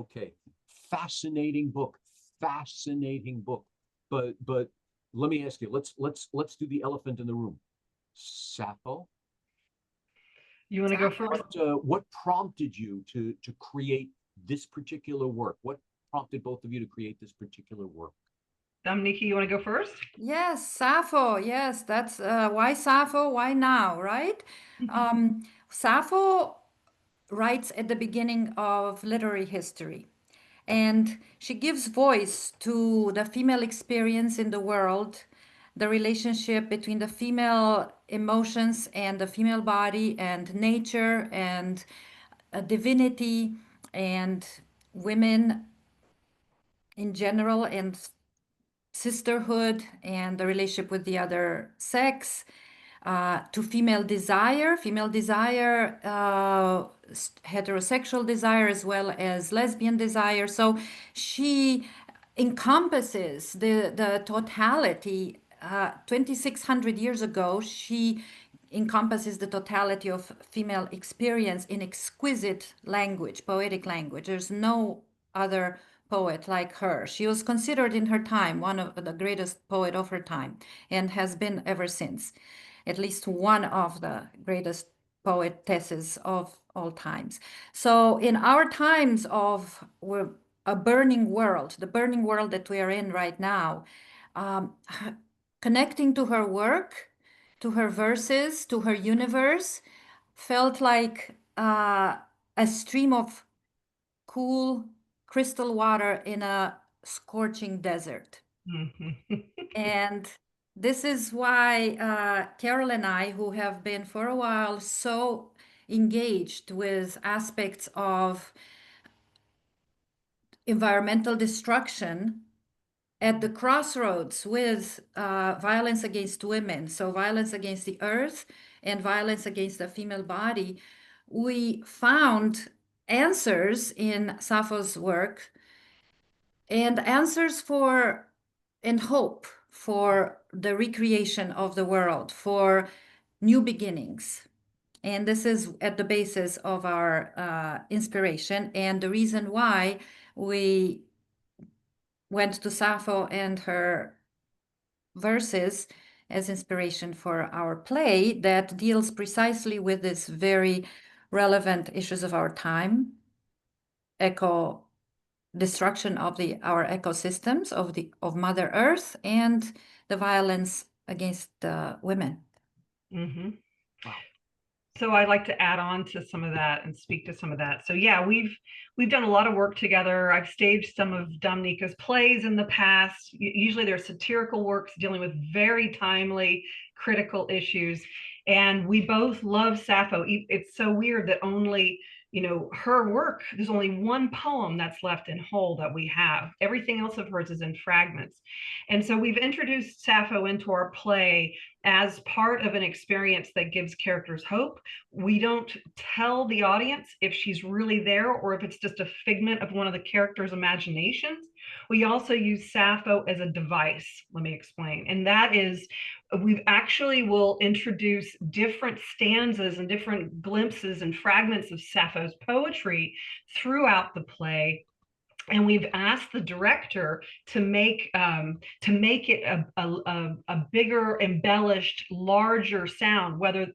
Okay. Fascinating book. Fascinating book. But let me ask you, let's do the elephant in the room. Sappho. You want to go first? What prompted you to create this particular work? What prompted both of you to create this particular work? Domnica, you want to go first? Yes, Sappho. Yes, that's why Sappho, why now, right? Sappho writes at the beginning of literary history, and she gives voice to the female experience in the world, the relationship between the female emotions and the female body and nature and divinity and women in general and sisterhood and the relationship with the other sex, to female desire, heterosexual desire, as well as lesbian desire. So she encompasses the totality. 2,600 years ago, she encompasses the totality of female experience in exquisite language, poetic language. There's no other poet like her. She was considered in her time one of the greatest poet of her time and has been ever since, at least one of the greatest poetesses of all times. So in our times of a burning world, the burning world that we are in right now, connecting to her work, to her verses, to her universe, felt like a stream of cool crystal water in a scorching desert. And this is why Carol and I, who have been for a while so engaged with aspects of environmental destruction, at the crossroads with violence against women, so violence against the earth and violence against the female body, we found answers in Sappho's work and answers for and hope for the recreation of the world, for new beginnings. And this is at the basis of our inspiration and the reason why we went to Sappho and her verses as inspiration for our play that deals precisely with this very relevant issues of our time, destruction of our ecosystems of Mother Earth and the violence against women. Wow. So I'd like to add on to some of that and speak to some of that. So yeah, we've done a lot of work together. I've staged some of Domnica's plays in the past. Usually they're satirical works dealing with very timely, critical issues. And we both love Sappho. It's so weird that only, her work, there's only one poem that's left in whole that we have. Everything else of hers is in fragments. And so we've introduced Sappho into our play as part of an experience that gives characters hope. We don't tell the audience if she's really there or if it's just a figment of one of the characters' imaginations. We also use Sappho as a device. Let me explain. And that is, we actually will introduce different stanzas and different glimpses and fragments of Sappho's poetry throughout the play. And we've asked the director to make it a bigger, embellished, larger sound, whether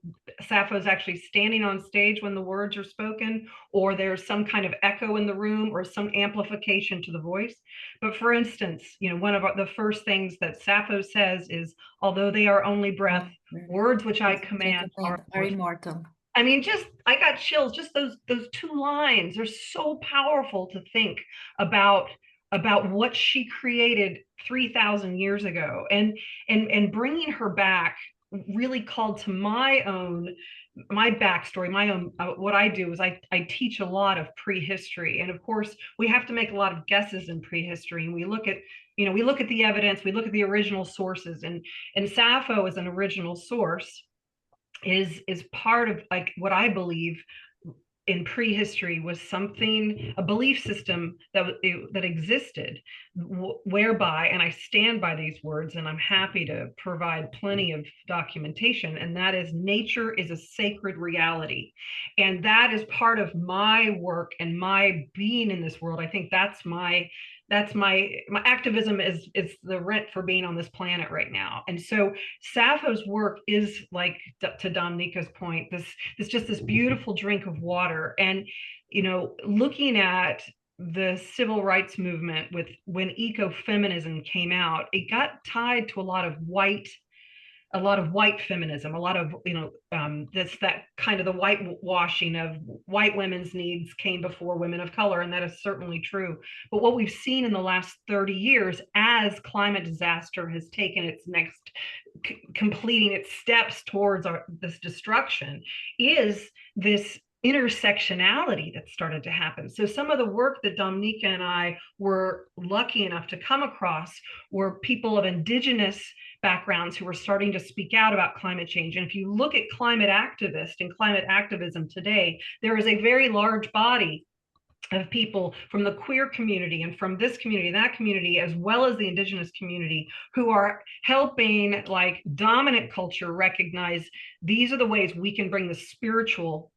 Sappho's actually standing on stage when the words are spoken, or there's some kind of echo in the room, or some amplification to the voice. But for instance, one of the first things that Sappho says is, "Although they are only breath, words which I command are immortal." I mean, I got chills, just those two lines. They're so powerful to think about what she created 3,000 years ago, and bringing her back really called to my backstory, my own. What I do is I teach a lot of prehistory, and of course we have to make a lot of guesses in prehistory, and we look at the evidence, we look at the original sources, and Sappho is an original source. Is part of, like, what I believe in prehistory was something, a belief system that existed, whereby, and I stand by these words, and I'm happy to provide plenty of documentation, and that is, nature is a sacred reality. And that is part of my work and my being in this world. I think that's my activism is the rent for being on this planet right now. And so Sappho's work is, like, to Domnica's point, this beautiful drink of water. And, you know, looking at the civil rights movement, when ecofeminism came out, it got tied to a lot of white feminism, a lot of, that's that kind of the whitewashing of white women's needs came before women of color, and that is certainly true. But what we've seen in the last 30 years, as climate disaster has taken its next, completing its steps towards this destruction, is this intersectionality that started to happen. So some of the work that Domnica and I were lucky enough to come across were people of indigenous backgrounds who were starting to speak out about climate change. And if you look at climate activists and climate activism today, there is a very large body of people from the queer community and from this community, that community, as well as the indigenous community, who are helping, like, dominant culture recognize these are the ways we can bring the spiritual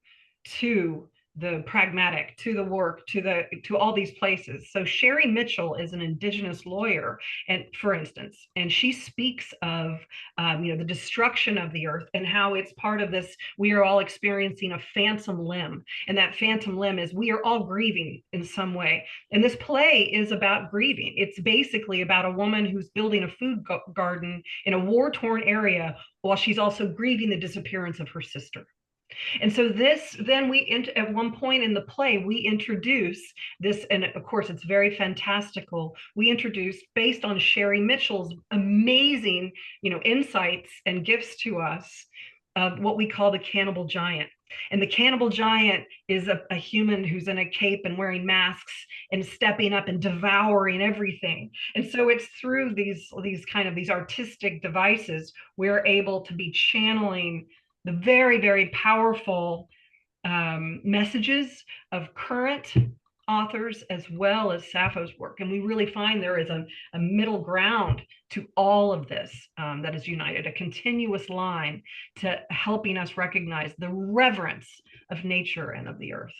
to the pragmatic, to the work, to all these places. So Sherry Mitchell is an indigenous lawyer, and, for instance, and she speaks of the destruction of the earth and how it's part of this. We are all experiencing a phantom limb, and that phantom limb is we are all grieving in some way. And this play is about grieving. It's basically about a woman who's building a food garden in a war-torn area while she's also grieving the disappearance of her sister. And so then at one point in the play, we introduce this, and of course it's very fantastical. We introduce, based on Sherry Mitchell's amazing, insights and gifts to us, of what we call the cannibal giant. And the cannibal giant is a human who's in a cape and wearing masks and stepping up and devouring everything. And so it's through these artistic devices we're able to be channeling the very, very powerful messages of current authors as well as Sappho's work. And we really find there is a middle ground to all of this that is united, a continuous line to helping us recognize the reverence of nature and of the earth.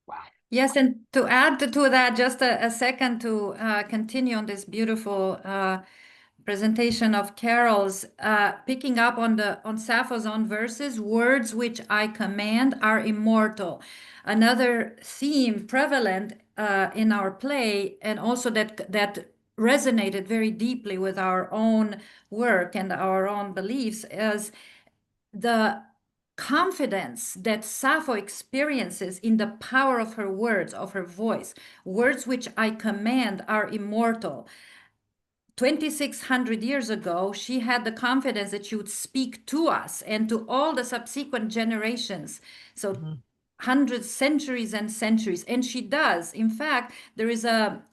Wow. Yes, and to add to that, just a second to continue on this beautiful presentation of Carol's, picking up on Sappho's own verses, words which I command are immortal. Another theme prevalent in our play, and also that resonated very deeply with our own work and our own beliefs, is the confidence that Sappho experiences in the power of her words, of her voice. Words which I command are immortal. 2,600 years ago, she had the confidence that she would speak to us and to all the subsequent generations. So hundreds, centuries and centuries. And she does. In fact, there is a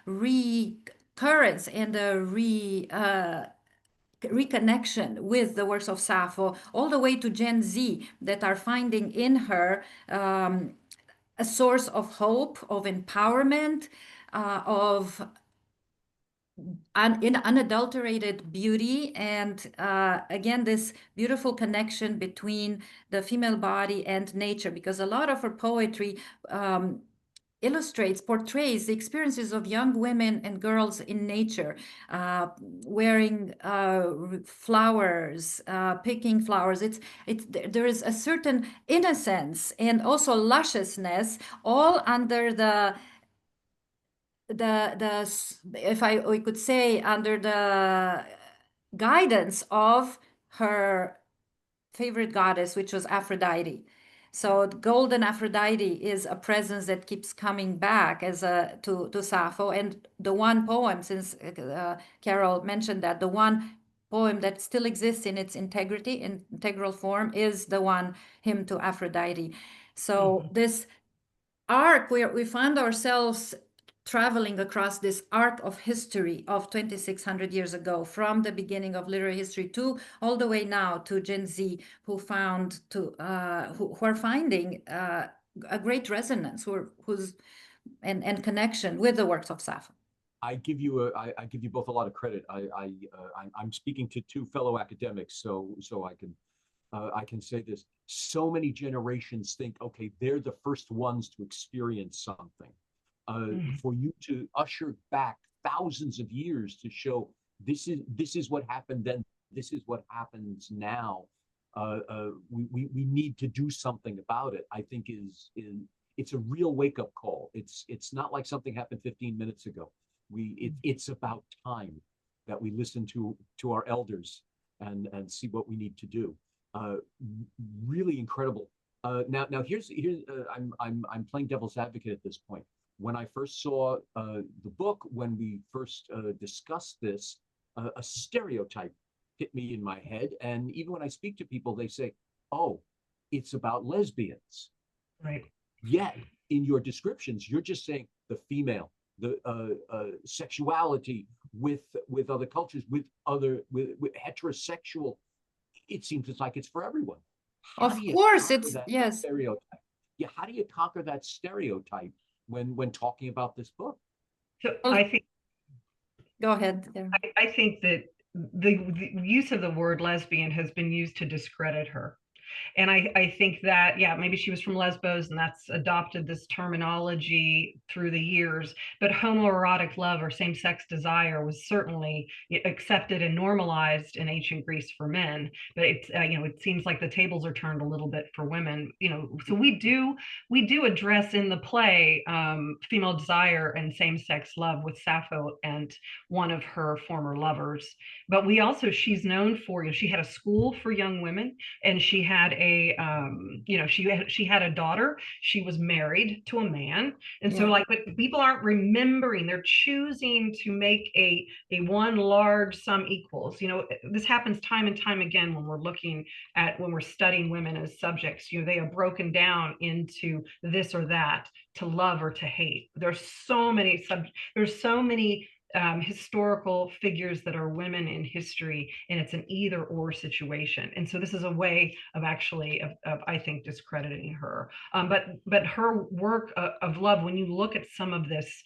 recurrence and a reconnection with the works of Sappho, all the way to Gen Z, that are finding in her a source of hope, of empowerment, of in unadulterated beauty, and again, this beautiful connection between the female body and nature, because a lot of her poetry portrays the experiences of young women and girls in nature, wearing flowers, picking flowers. There is a certain innocence and also lusciousness, all under the we could say, under the guidance of her favorite goddess, which was Aphrodite. So the golden Aphrodite is a presence that keeps coming back to Sappho. And the one poem, since Carol mentioned that, the one poem that still exists in its integral form, is the one, Hymn to Aphrodite. So this arc, we find ourselves traveling across this arc of history of 2,600 years ago, from the beginning of literary history to all the way now to Gen Z, who are finding a great resonance who's and connection with the works of Sappho. I give you both a lot of credit. I'm speaking to two fellow academics, so I can say this. So many generations think, okay, they're the first ones to experience something. For you to usher back thousands of years to show this is what happened then, this is what happens now. We need to do something about it. I think it's a real wake-up call. It's not like something happened 15 minutes ago. It's about time that we listen to our elders and see what we need to do. Really incredible. Now here's I'm playing devil's advocate at this point. When I first saw the book, when we first discussed this, a stereotype hit me in my head, and even when I speak to people, they say, "Oh, it's about lesbians." Right. Yet in your descriptions, you're just saying the female, the sexuality with other cultures, with heterosexual. It seems like it's for everyone. Of course, it's yes. Stereotype. Yeah, how do you conquer that stereotype when talking about this book? So I think. Go ahead. I think that the use of the word lesbian has been used to discredit her. And I think that, yeah, maybe she was from Lesbos and that's adopted this terminology through the years, but homoerotic love or same-sex desire was certainly accepted and normalized in ancient Greece for men. But it's, it seems like the tables are turned a little bit for women, so we do address in the play female desire and same-sex love with Sappho and one of her former lovers. But we also, she's known for, she had a school for young women, and she had she had a daughter. She was married to a man, and so but people aren't remembering. They're choosing to make a one large sum equals. This happens time and time again when we're studying women as subjects. They are broken down into this or that, to love or to hate. There's so many historical figures that are women in history, and it's an either or situation. And so this is a way of actually of I think discrediting her. But her work of love, when you look at some of this,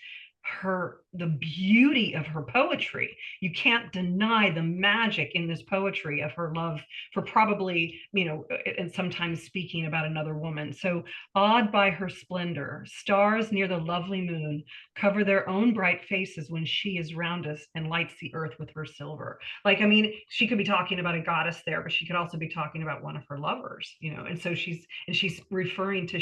the beauty of her poetry, you can't deny the magic in this poetry of her love for probably, and sometimes speaking about another woman. So, awed by her splendor, stars near the lovely moon cover their own bright faces when she is round us and lights the earth with her silver. She could be talking about a goddess there, but she could also be talking about one of her lovers, and so she's referring to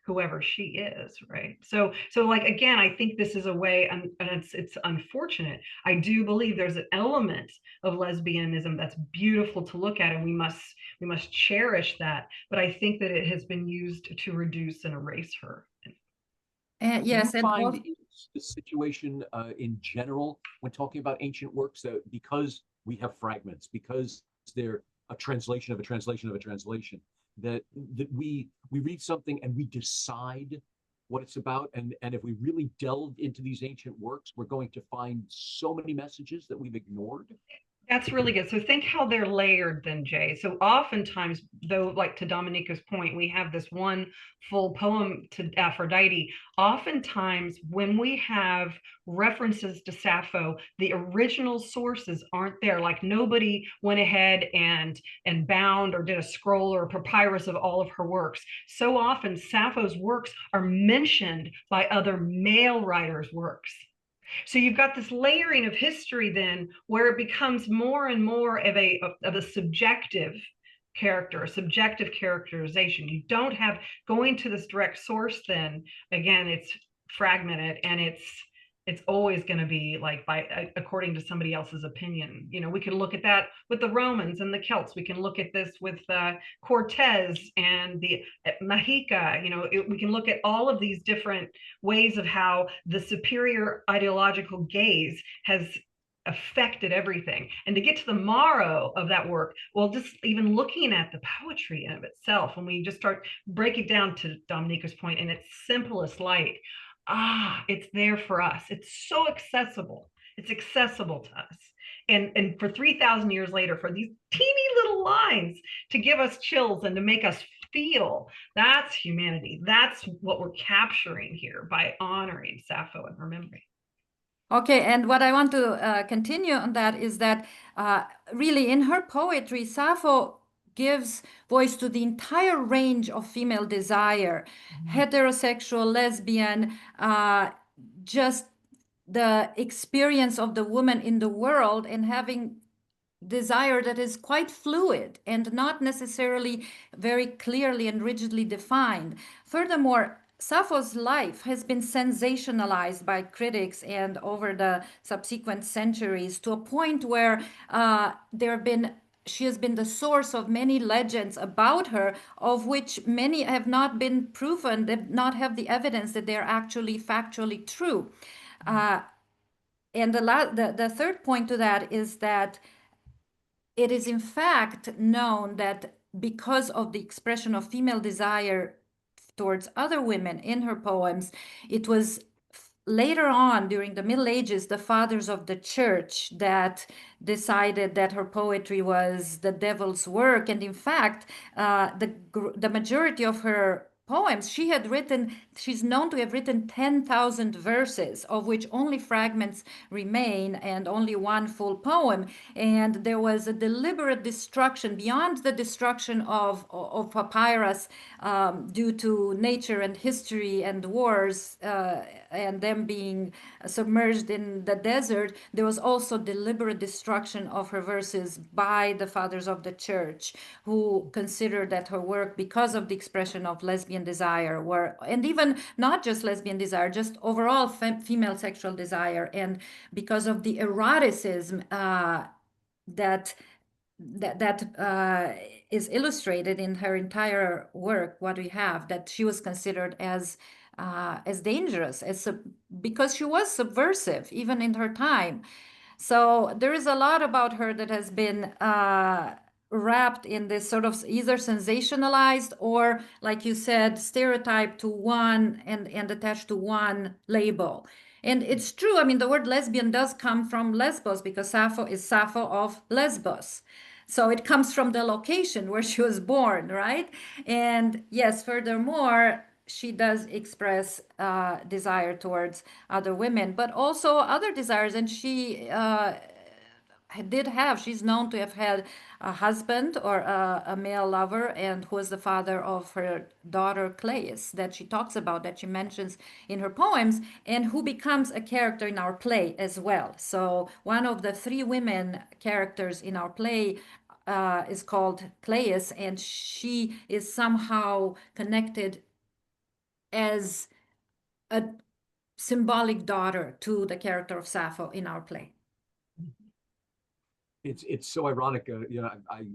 whoever she is, right? So again, I think this is a way, and it's unfortunate. I do believe there's an element of lesbianism that's beautiful to look at, and we must cherish that. But I think that it has been used to reduce and erase her. Yes, and find the situation in general when talking about ancient works, that because we have fragments, because they're a translation of a translation of a translation, that we read something and we decide what it's about, and if we really delve into these ancient works, we're going to find so many messages that we've ignored. That's really good. So think how they're layered then, Jay. So oftentimes, though, like to Dominica's point, we have this one full poem to Aphrodite. Oftentimes, when we have references to Sappho, the original sources aren't there. Like nobody went ahead and bound or did a scroll or a papyrus of all of her works. So often, Sappho's works are mentioned by other male writers' works. So you've got this layering of history then, where it becomes more and more of a subjective character, a subjective characterization. You don't have going to this direct source. Then again, it's fragmented, and it's always going to be like according to somebody else's opinion. We can look at that with the Romans and the Celts. We can look at this with Cortez and the Mexica. We can look at all of these different ways of how the superior ideological gaze has affected everything. And to get to the marrow of that work, well, just even looking at the poetry in of itself, when we just start break it down to Dominica's point in its simplest light, it's there for us. It's so accessible. It's accessible to us. And for 3,000 years later, for these teeny little lines to give us chills and to make us feel. That's humanity. That's what we're capturing here by honoring Sappho and her memory. Okay, and what I want to continue on that is that really in her poetry, Sappho gives voice to the entire range of female desire, heterosexual, lesbian, just the experience of the woman in the world and having desire that is quite fluid and not necessarily very clearly and rigidly defined. Furthermore, Sappho's life has been sensationalized by critics and over the subsequent centuries to a point where she has been the source of many legends about her, of which many have not been proven, they not have the evidence that they're actually factually true. And the third point to that is that it is in fact known that because of the expression of female desire towards other women in her poems, it was later on during the Middle Ages, the fathers of the church that decided that her poetry was the devil's work. And in fact, the majority of her poems, she's known to have written 10,000 verses, of which only fragments remain and only one full poem. And there was a deliberate destruction beyond the destruction of papyrus due to nature and history and wars and them being submerged in the desert. There was also deliberate destruction of her verses by the fathers of the church, who considered that her work, because of the expression of lesbian desire, and even not just lesbian desire, just overall female sexual desire, and because of the eroticism that is illustrated in her entire work, what we have, that she was considered as dangerous, because she was subversive even in her time. So there is a lot about her that has been wrapped in this sort of either sensationalized or, like you said, stereotyped to one and attached to one label. And it's true, I mean, the word lesbian does come from Lesbos, because Sappho is Sappho of Lesbos. So it comes from the location where she was born, right? And yes, furthermore, she does express desire towards other women, but also other desires. And she she's known to have had a husband or a male lover, and who was the father of her daughter Claes, that she talks about, that she mentions in her poems, and who becomes a character in our play as well. So one of the three women characters in our play is called Claes, and she is somehow connected as a symbolic daughter to the character of Sappho in our play. It's so ironic.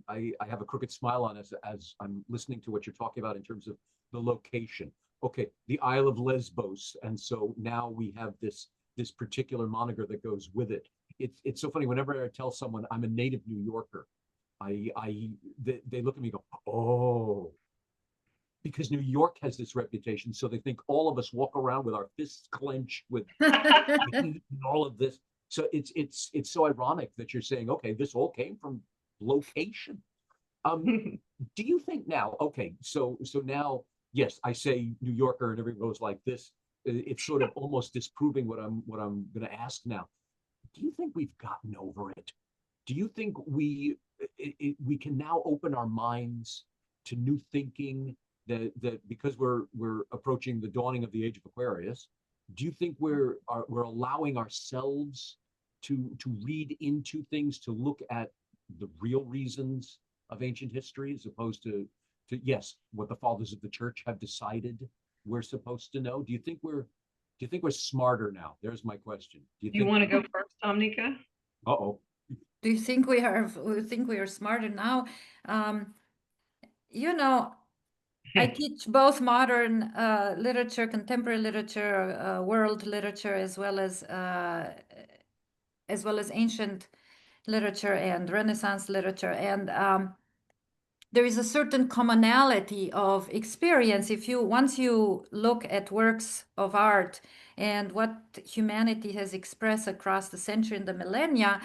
I have a crooked smile on as I'm listening to what you're talking about in terms of the location. Okay, the Isle of Lesbos, and so now we have this particular moniker that goes with it. It's so funny. Whenever I tell someone I'm a native New Yorker, they look at me and go, oh, because New York has this reputation, so they think all of us walk around with our fists clenched with all of this. So it's so ironic that you're saying, okay, this all came from location. Do you think now, okay, so now, yes, I say New Yorker and everyone goes like this. It's sort of almost disproving what I'm going to ask now. Do you think we've gotten over it? Do you think we can now open our minds to new thinking, that because we're approaching the dawning of the age of Aquarius? Do you think we're allowing ourselves to read into things, to look at the real reasons of ancient history, as opposed to yes, what the fathers of the church have decided we're supposed to know? Do you think we're smarter now? There's my question. Do you want to go first, Domnica? Uh-oh. Do you think we are smarter now? I teach both modern literature, contemporary literature, world literature, as well as ancient literature and Renaissance literature, and there is a certain commonality of experience. Once you look at works of art and what humanity has expressed across the century and the millennia,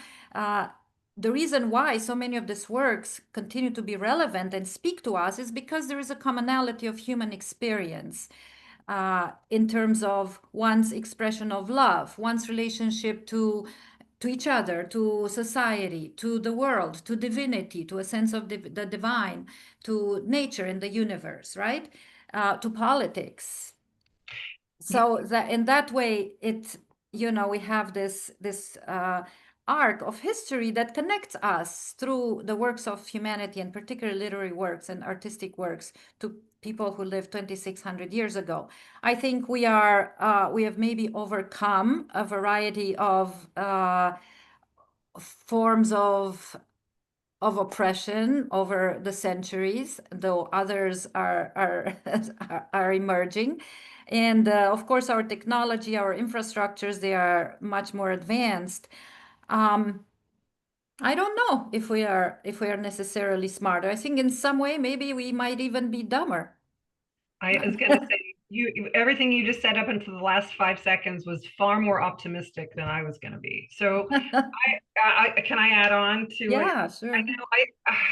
the reason why so many of these works continue to be relevant and speak to us is because there is a commonality of human experience in terms of one's expression of love, one's relationship to each other, to society, to the world, to divinity, to a sense of the divine, to nature and the universe, right? To politics. So that in that way, it, you know, we have this arc of history that connects us through the works of humanity, and particularly literary works and artistic works, to people who lived 2,600 years ago. I think we have maybe overcome a variety of forms of oppression over the centuries, though others are emerging. And of course, our technology, our infrastructures, they are much more advanced. I don't know if we are necessarily smarter. I think in some way maybe we might even be dumber. I was going to say, everything you just said up until the last 5 seconds was far more optimistic than I was going to be. So, can I add on to it? Yeah, sure. I know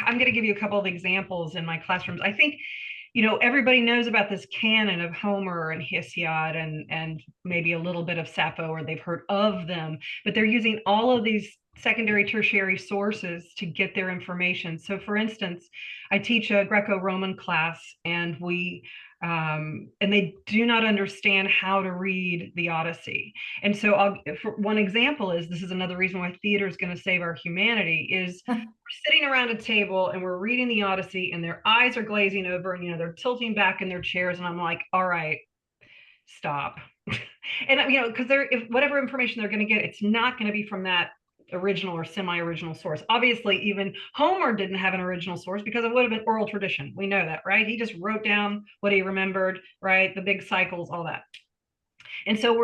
I'm going to give you a couple of examples in my classrooms. I think, you know, everybody knows about this canon of Homer and Hesiod and maybe a little bit of Sappho, or they've heard of them, but they're using all of these secondary, tertiary sources to get their information. So, for instance, I teach a Greco-Roman class, and and they do not understand how to read the Odyssey. And so for one example is, this is another reason why theater is going to save our humanity, is we're sitting around a table and we're reading the Odyssey and their eyes are glazing over and, you know, they're tilting back in their chairs. And I'm like, all right, stop. And, you know, because if whatever information they're going to get, it's not going to be from that original or semi-original source. Obviously, even Homer didn't have an original source because it would have been oral tradition. We know that, right? He just wrote down what he remembered, right? The big cycles, all that. And so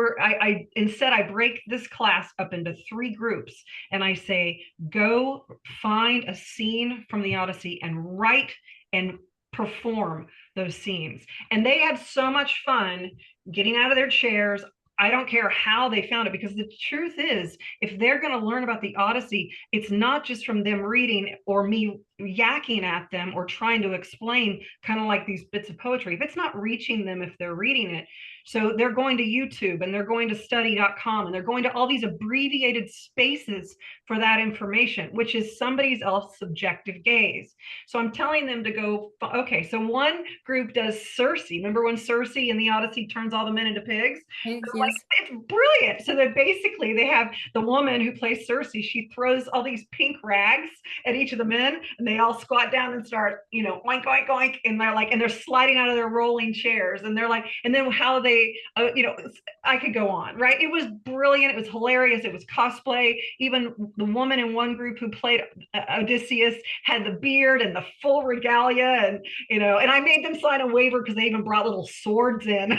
instead I break this class up into 3 groups, and I say, go find a scene from the Odyssey and write and perform those scenes. And they had so much fun getting out of their chairs. I don't care how they found it, because the truth is, if they're going to learn about the Odyssey, it's not just from them reading or me yakking at them or trying to explain, kind of like these bits of poetry. If it's not reaching them, if they're reading it, so they're going to YouTube and they're going to study.com and they're going to all these abbreviated spaces for that information, which is somebody else's subjective gaze. So I'm telling them to go, okay, so one group does Circe. Remember when Circe in the Odyssey turns all the men into pigs? Yes. Like, it's brilliant. So that basically they have the woman who plays Circe, she throws all these pink rags at each of the men, and they all squat down and start, you know, oink, oink, oink. And they're like, and they're sliding out of their rolling chairs. And they're like, and then how they, you know, I could go on, right? It was brilliant. It was hilarious. It was cosplay. Even the woman in one group who played Odysseus had the beard and the full regalia, and, you know, and I made them sign a waiver because they even brought little swords in.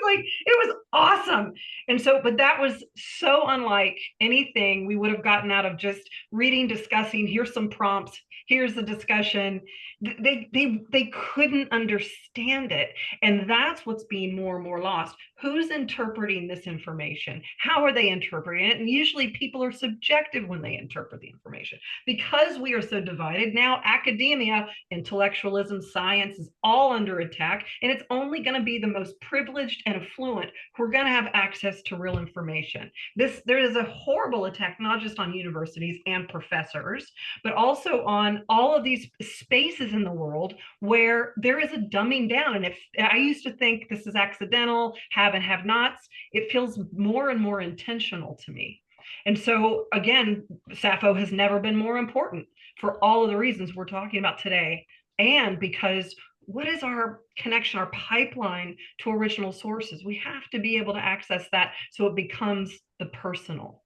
It was awesome. And so, but that was so unlike anything we would have gotten out of just reading, discussing, here's some prompts, here's the discussion. They couldn't understand it. And that's what's being more and more lost. Who's interpreting this information? How are they interpreting it? And usually people are subjective when they interpret the information. Because we are so divided now, academia, intellectualism, science is all under attack. And it's only going to be the most privileged and affluent who are going to have access to real information. There is a horrible attack, not just on universities and professors, but also on all of these spaces in the world where there is a dumbing down. And if I used to think this is accidental, have and have nots, it feels more and more intentional to me. And so again, Sappho has never been more important for all of the reasons we're talking about today. And because what is our connection, our pipeline to original sources? We have to be able to access that so it becomes the personal.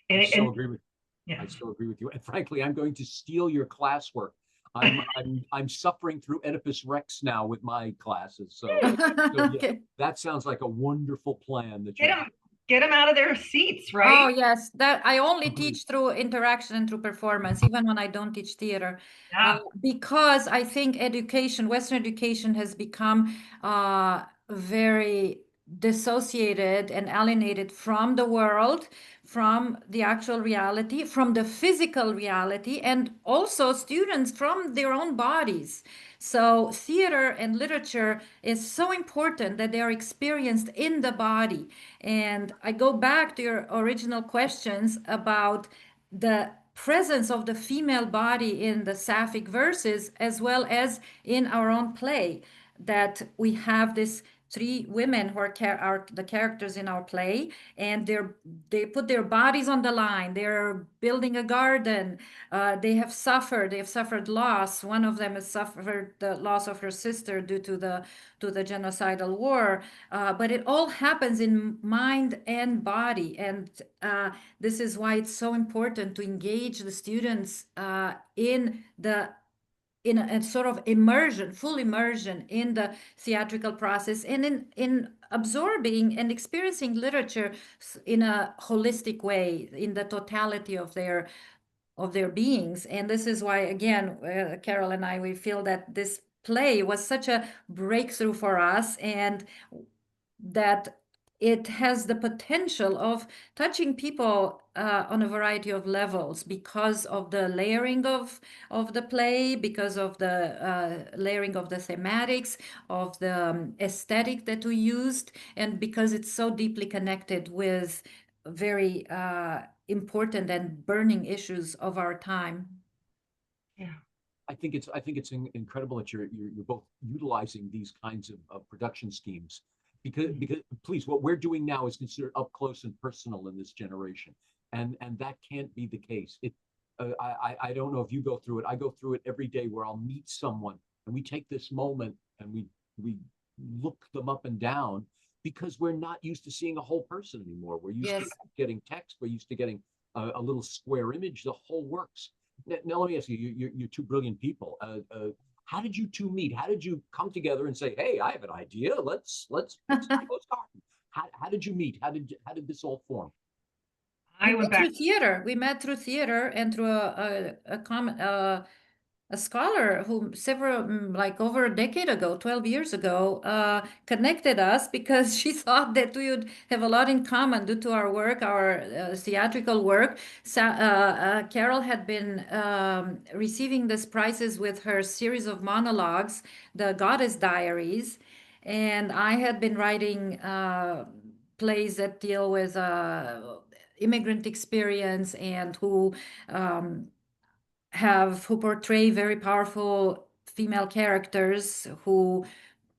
And I still agree with you. Yeah. I still agree with you. And frankly, I'm going to steal your classwork. I'm suffering through Oedipus Rex now with my classes. So yeah, that sounds like a wonderful plan. That get them out of their seats, right? Oh yes, that I only teach through interaction and through performance, even when I don't teach theater, because I think education, Western education, has become very dissociated and alienated from the world, from the actual reality, from the physical reality, and also students from their own bodies. So theater and literature is so important that they are experienced in the body. And I go back to your original questions about the presence of the female body in the sapphic verses as well as in our own play, that we have this three women who are the characters in our play, and they put their bodies on the line. They're building a garden. They have suffered loss. One of them has suffered the loss of her sister due to the genocidal war. But it all happens in mind and body, and this is why it's so important to engage the students in a sort of immersion, full immersion in the theatrical process, and in absorbing and experiencing literature in a holistic way, in the totality of their beings. And this is why, again, Carol and I, we feel that this play was such a breakthrough for us, and that it has the potential of touching people on a variety of levels because of the layering of the play, because of the layering of the thematics, of the aesthetic that we used, and because it's so deeply connected with very important and burning issues of our time. Yeah. I think it's incredible that you're both utilizing these kinds of production schemes, because please, what we're doing now is considered up close and personal in this generation, and that can't be the case. I don't know if you go through it. I go through it every day, where I'll meet someone and we take this moment and we look them up and down, because we're not used to seeing a whole person anymore. We're used Yes. to getting text. We're used to getting a little square image, the whole works. Now, let me ask you, you're two brilliant people. How did you two meet? How did you come together and say, "Hey, I have an idea. Let's SAPPHO'S Garden." How did you meet? How did this all form? I went back. Through theater. We met through theater and through a scholar who like over a decade ago, 12 years ago, connected us because she thought that we would have a lot in common due to our work, our theatrical work. Carol had been receiving these prizes with her series of monologues, The Goddess Diaries, and I had been writing plays that deal with immigrant experience and who portray very powerful female characters who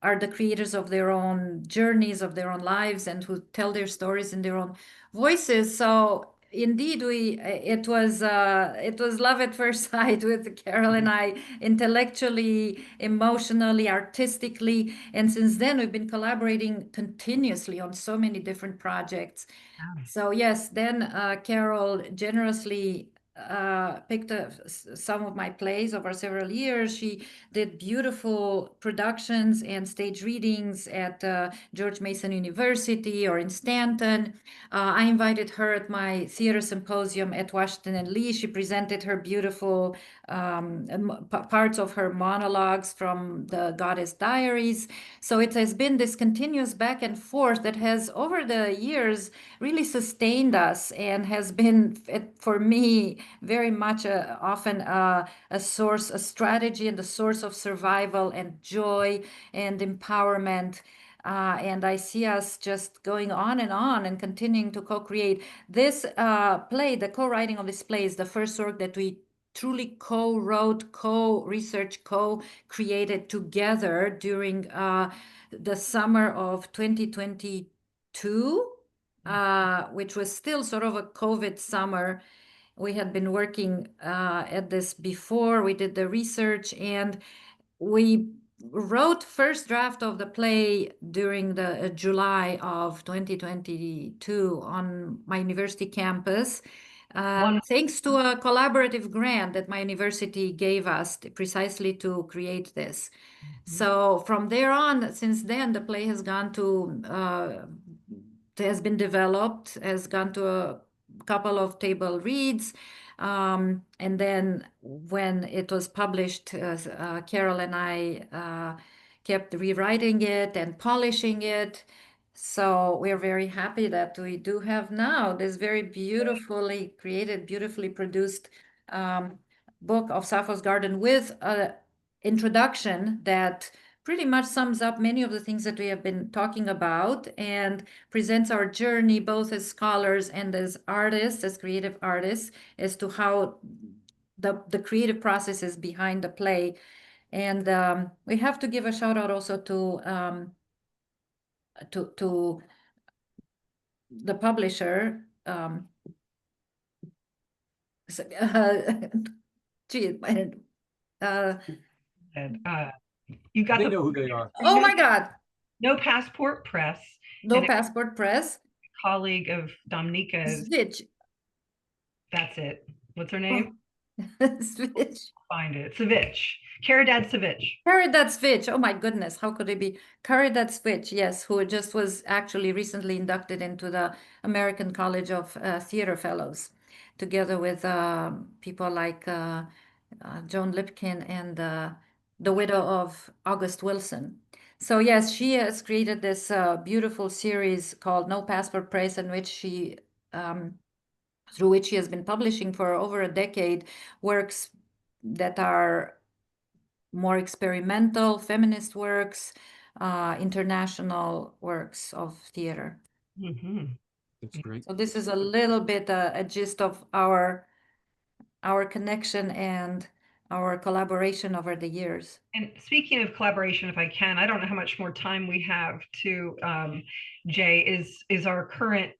are the creators of their own journeys, of their own lives, and who tell their stories in their own voices. So indeed, it was love at first sight with Carol and I, intellectually, emotionally, artistically, and since then we've been collaborating continuously on so many different projects. So yes, then Carol generously picked up some of my plays over several years. She did beautiful productions and stage readings at George Mason University or in Stanton. I invited her at my theater symposium at Washington and Lee. She presented her beautiful parts of her monologues from the Goddess Diaries. So it has been this continuous back and forth that has, over the years, really sustained us and has been, for me, very much often a source, a strategy, and a source of survival and joy and empowerment. And I see us just going on and continuing to co-create. This play, the co-writing of this play, is the first work that we truly co-wrote, co-researched, co-created together during the summer of 2022, which was still sort of a COVID summer. We had been working at this before. We did the research, and we wrote first draft of the play during the July of 2022 on my university campus. Thanks to a collaborative grant that my university gave us precisely to create this. So from there on, since then, the play has been developed, has gone to a couple of table reads. And then when it was published, Carol and I kept rewriting it and polishing it. So we're very happy that we do have now this very beautifully created, beautifully produced book of Sappho's Garden with an introduction that pretty much sums up many of the things that we have been talking about and presents our journey both as scholars and as artists, as creative artists, as to how the creative process is behind the play. And we have to give a shout out also to the publisher. So, gee, And you got They the know who they are. oh my God, No Passport Press, No and a Passport Press. colleague of Domnica's. Switch. That's it. What's her name? Switch. Find it. Savitch. Caridad Savitch. Caridad Switch. Oh my goodness, how could it be? Caridad Switch, yes, who just was actually recently inducted into the American College of Theater Fellows, together with people like Joan Lipkin and the widow of August Wilson. So yes, she has created this beautiful series called No Passport Press, in which she, through which she has been publishing for over a decade, works that are more experimental, feminist works, international works of theater. Mm-hmm. That's great. So this is a little bit a gist of our connection and our collaboration over the years. And speaking of collaboration, if I can, I don't know how much more time we have to, Jay is our current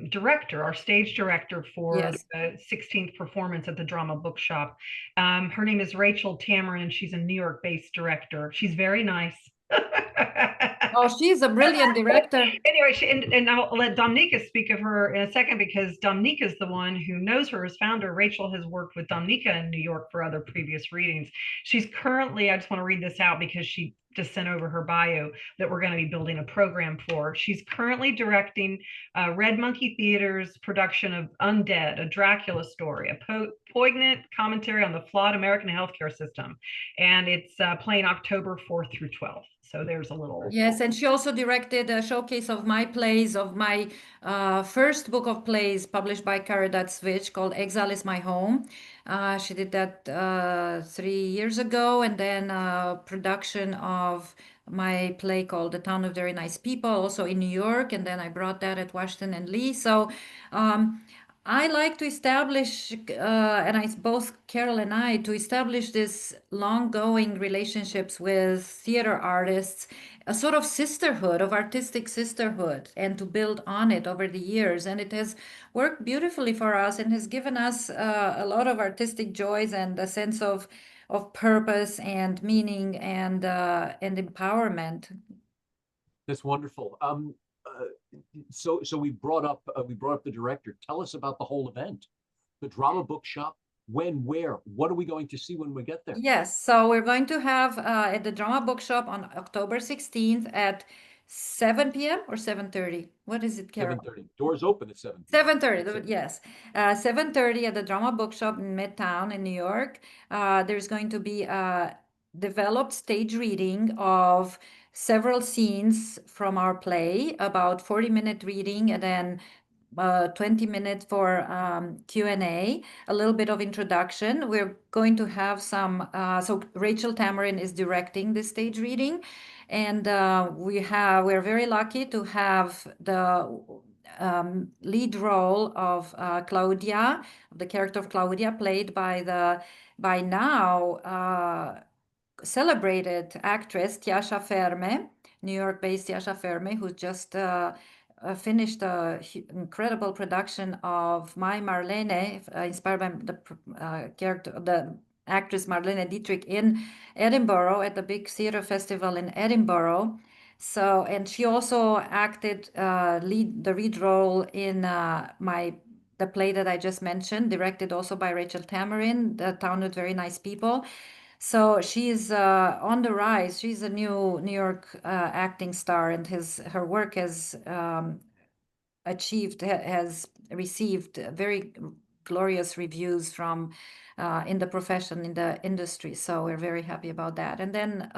director, our stage director for Yes. the 16th performance at the Drama Bookshop. Her name is Rachel Tamarin, and she's a New York-based director. She's very nice. Oh, she's a brilliant director. Anyway, and I'll let Domnica speak of her in a second, because Domnica is the one who knows her as founder. Rachel has worked with Domnica in New York for other previous readings. She's currently, I just want to read this out because she just sent over her bio that we're going to be building a program for. She's currently directing Red Monkey Theater's production of Undead, a Dracula story, a poignant commentary on the flawed American healthcare system. And it's playing October 4th through 12th. So there's a little. Yes, and she also directed a showcase of my plays, of my first book of plays published by Caridad Switch called Exile is My Home. She did that 3 years ago, and then production of my play called The Town of Very Nice People, also in New York, and then I brought that at Washington and Lee. So I like to establish, and both Carol and I, to establish this long-going relationships with theater artists, a sort of sisterhood, of artistic sisterhood, and to build on it over the years. And it has worked beautifully for us and has given us a lot of artistic joys and a sense of purpose and meaning and empowerment. That's wonderful. So we brought up the director. Tell us about the whole event, the Drama Bookshop. When, where, what are we going to see when we get there? Yes, so we're going to have at the Drama Bookshop on October 16th at 7 p.m. or 7:30. What is it, Carol? 7:30. Doors open at 7. 7:30, yes. 7:30 at the Drama Bookshop in Midtown in New York. There's going to be a developed stage reading of several scenes from our play, about 40-minute reading, and then 20 minutes for Q&A, a little bit of introduction. We're going to have some, so Rachel Tamarin is directing the stage reading, and we're very lucky to have the lead role of Claudia, the character of Claudia, played by now celebrated actress Tiasha Ferme, New York-based Tiasha Ferme, who just finished an incredible production of My Marlene, inspired by the actress Marlene Dietrich in Edinburgh at the big theater festival in Edinburgh. So, and she also acted the lead role in the play that I just mentioned, directed also by Rachel Tamarin, The Town with Very Nice People. So she's on the rise. She's a new New York acting star, and her work has received very glorious reviews from in the profession, in the industry. So we're very happy about that. And then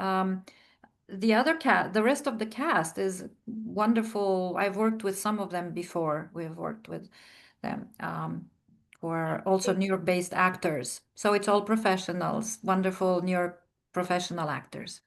the other cast, the rest of the cast is wonderful. I've worked with some of them before. We've worked with them, who are also New York-based actors. So it's all professionals, wonderful New York professional actors.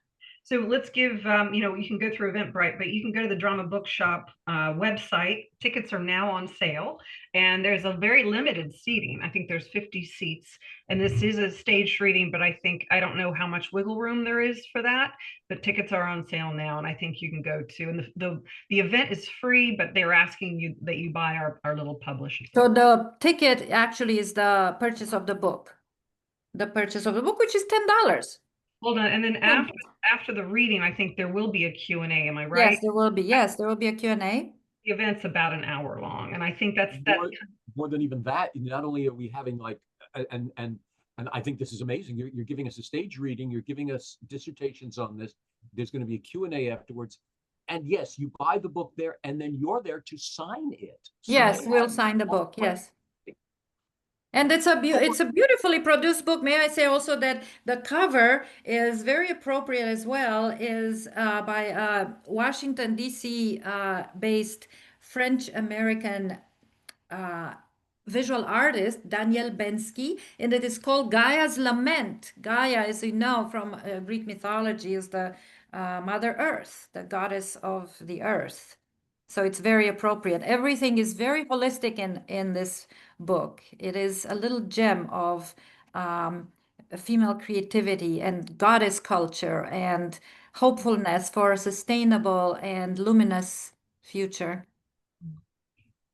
So let's give, you can go through Eventbrite, but you can go to the Drama Bookshop website. Tickets are now on sale, and there's a very limited seating. I think there's 50 seats, and this is a staged reading, but I don't know how much wiggle room there is for that, but tickets are on sale now, and I think you can go to, and the event is free, but they're asking you that you buy our little publishing. So the ticket actually is the purchase of the book. The purchase of the book, which is $10. Hold on, and then after the reading, I think there will be a Q&A. Am I right? Yes, there will be. Yes, there will be a Q&A. The event's about an hour long, and I think that's more than even that. Not only are we having like, and I think this is amazing. You're giving us a stage reading. You're giving us dissertations on this. There's going to be a Q&A afterwards. And yes, you buy the book there, and then you're there to sign it. Yes, we'll sign the book. Yes. And it's a beautifully produced book. May I say also that the cover is very appropriate as well, is by Washington, D.C. Based French-American visual artist, Daniel Bensky, and it is called Gaia's Lament. Gaia, as you know from Greek mythology, is the Mother Earth, the goddess of the earth. So it's very appropriate. Everything is very holistic in this book. It is a little gem of female creativity and goddess culture and hopefulness for a sustainable and luminous future.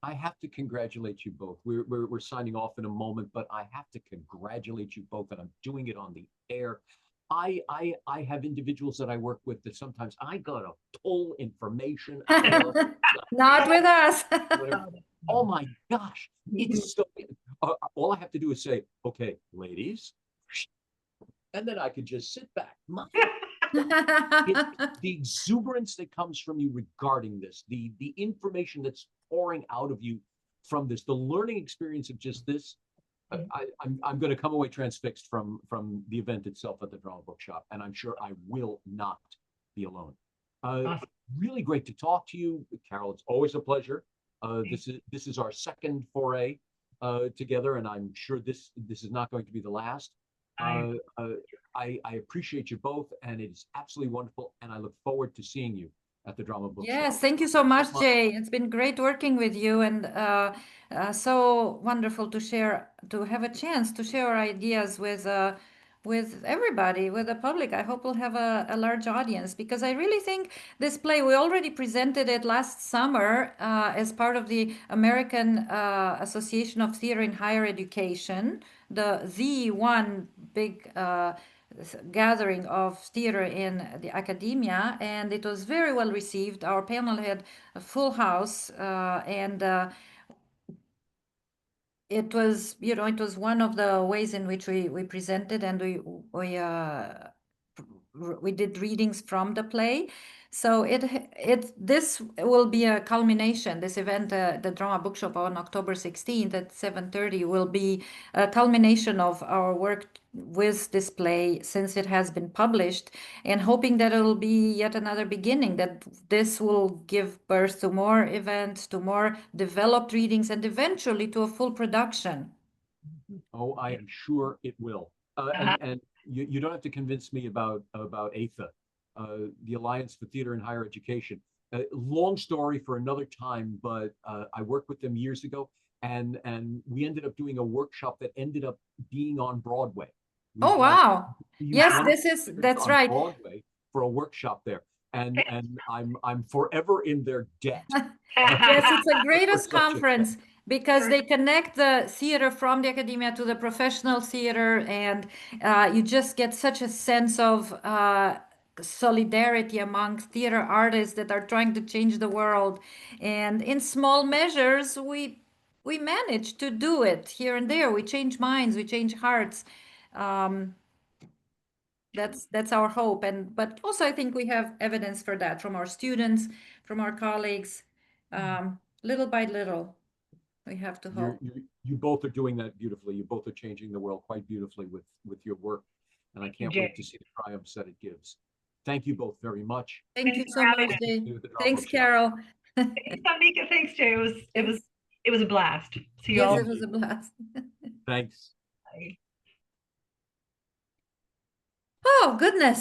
I have to congratulate you both. We're signing off in a moment, but I have to congratulate you both, and I'm doing it on the air. I have individuals that I work with that sometimes I gotta pull information out of. Not with us. Oh my gosh, it's so. All I have to do is say, "Okay, ladies," and then I could just sit back. The exuberance that comes from you regarding this, the information that's pouring out of you from this, the learning experience of just this, I'm going to come away transfixed from the event itself at the Drama Bookshop, and I'm sure I will not be alone. Awesome. Really great to talk to you, Carol. It's always a pleasure. This is our second foray together, and I'm sure this is not going to be the last. I appreciate you both, and it's absolutely wonderful, and I look forward to seeing you at the Drama Bookshop. Yes, thank you so much, Jay. It's been great working with you, and so wonderful to have a chance to share our ideas with everybody, with the public. I hope we'll have a large audience, because I really think this play, we already presented it last summer as part of the American Association of Theater in Higher Education, the one big gathering of theater in the academia, and it was very well received. Our panel had a full house, and it was, it was one of the ways in which we presented, and we did readings from the play. So this will be a culmination. This event, the Drama Bookshop on October 16th at 7:30, will be a culmination of our work with this play since it has been published, and hoping that it will be yet another beginning, that this will give birth to more events, to more developed readings, and eventually to a full production. Oh, I am sure it will. And you don't have to convince me about AITHA, the Alliance for Theater and Higher Education. Long story for another time, but I worked with them years ago, and we ended up doing a workshop that ended up being on Broadway. Oh, wow. Yes, that's right. Broadway for a workshop there. And I'm forever in their debt. Yes, it's the greatest conference, because they connect the theater from the academia to the professional theater, and you just get such a sense of solidarity among theater artists that are trying to change the world. And in small measures, we manage to do it here and there. We change minds, we change hearts. That's our hope, but also I think we have evidence for that from our students, from our colleagues. Little by little, we have to hope. You both are doing that beautifully. You both are changing the world quite beautifully with your work, and I can't wait to see the triumphs that it gives. Thank you both very much. Thank you Thanks so for much, having us. Jay. See you at the drop Thanks, book shop. Carol. Thanks, Domnica. Thanks, Jay. It was a blast. See you Yes, all. it was a blast. Thanks. Bye. Oh, goodness.